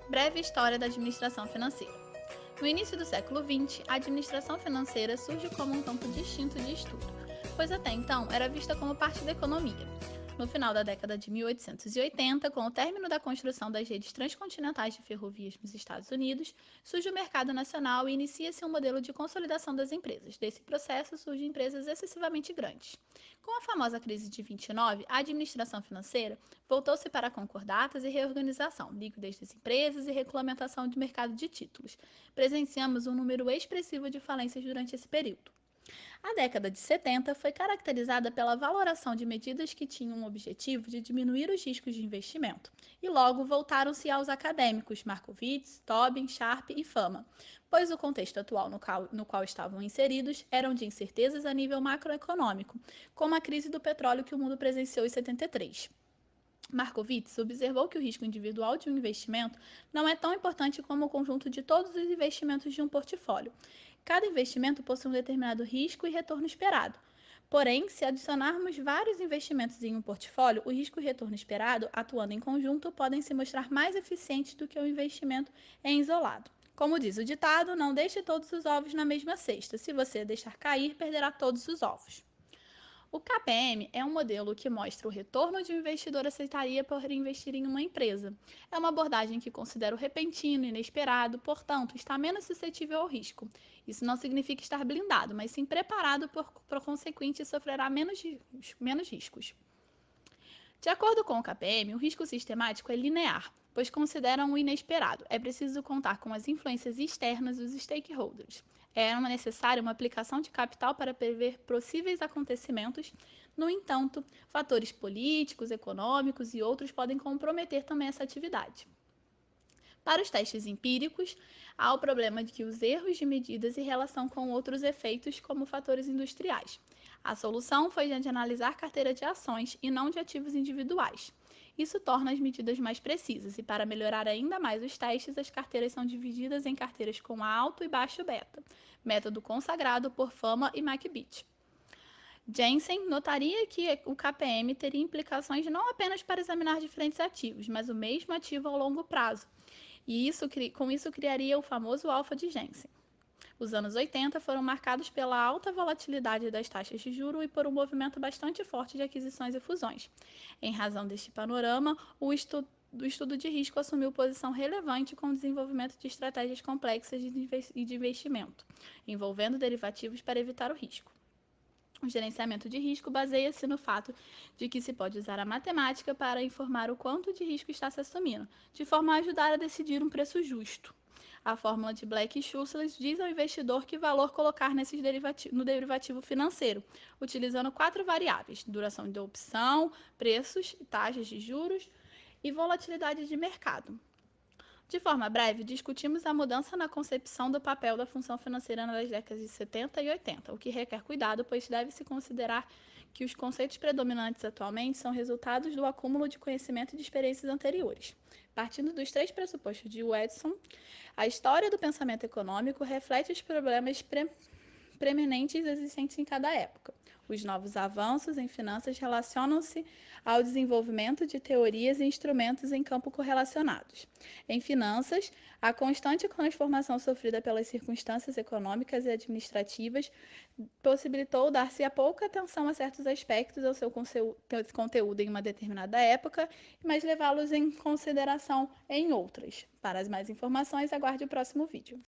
Breve história da administração financeira. No início do século XX, a administração financeira surge como um campo distinto de estudo, pois até então era vista como parte da economia. No final da década de 1880, com o término da construção das redes transcontinentais de ferrovias nos Estados Unidos, surge o mercado nacional e inicia-se um modelo de consolidação das empresas. Desse processo surgem empresas excessivamente grandes. Com a famosa crise de 29, a administração financeira voltou-se para concordatas e reorganização, liquidez das empresas e regulamentação do mercado de títulos. Presenciamos um número expressivo de falências durante esse período. A década de 70 foi caracterizada pela valoração de medidas que tinham o objetivo de diminuir os riscos de investimento, e logo voltaram-se aos acadêmicos Markowitz, Tobin, Sharpe e Fama, pois o contexto atual no qual estavam inseridos eram de incertezas a nível macroeconômico, como a crise do petróleo que o mundo presenciou em 73. Markowitz observou que o risco individual de um investimento não é tão importante como o conjunto de todos os investimentos de um portfólio. Cada investimento possui um determinado risco e retorno esperado. Porém, se adicionarmos vários investimentos em um portfólio, o risco e retorno esperado, atuando em conjunto, podem se mostrar mais eficientes do que o investimento em isolado. Como diz o ditado, não deixe todos os ovos na mesma cesta. Se você deixar cair, perderá todos os ovos. O KPM é um modelo que mostra o retorno de um investidor aceitaria por investir em uma empresa. É uma abordagem que considera o repentino e inesperado, portanto, está menos suscetível ao risco. Isso não significa estar blindado, mas sim preparado por consequente sofrerá menos riscos. De acordo com o KPM, o risco sistemático é linear, pois consideram o inesperado. É preciso contar com as influências externas dos stakeholders. É necessária uma aplicação de capital para prever possíveis acontecimentos. No entanto, fatores políticos, econômicos e outros podem comprometer também essa atividade. Para os testes empíricos, há o problema de que os erros de medidas em relação com outros efeitos, como fatores industriais. A solução foi de analisar carteira de ações e não de ativos individuais. Isso torna as medidas mais precisas e, para melhorar ainda mais os testes, as carteiras são divididas em carteiras com alto e baixo beta, método consagrado por Fama e McBeat. Jensen notaria que o KPM teria implicações não apenas para examinar diferentes ativos, mas o mesmo ativo ao longo prazo, e com isso criaria o famoso alfa de Jensen. Os anos 80 foram marcados pela alta volatilidade das taxas de juros e por um movimento bastante forte de aquisições e fusões. Em razão deste panorama, o estudo de risco assumiu posição relevante com o desenvolvimento de estratégias complexas de investimento, envolvendo derivativos para evitar o risco. O gerenciamento de risco baseia-se no fato de que se pode usar a matemática para informar o quanto de risco está se assumindo, de forma a ajudar a decidir um preço justo. A fórmula de Black-Scholes diz ao investidor que valor colocar no derivativo financeiro, utilizando 4 variáveis: duração da opção, preços, taxas de juros e volatilidade de mercado. De forma breve, discutimos a mudança na concepção do papel da função financeira nas décadas de 70 e 80, o que requer cuidado, pois deve-se considerar que os conceitos predominantes atualmente são resultados do acúmulo de conhecimento e de experiências anteriores. Partindo dos 3 pressupostos de Watson, a história do pensamento econômico reflete os problemas preeminentes existentes em cada época. Os novos avanços em finanças relacionam-se ao desenvolvimento de teorias e instrumentos em campo correlacionados. Em finanças, a constante transformação sofrida pelas circunstâncias econômicas e administrativas possibilitou dar-se a pouca atenção a certos aspectos ao seu conteúdo em uma determinada época, mas levá-los em consideração em outras. Para as mais informações, aguarde o próximo vídeo.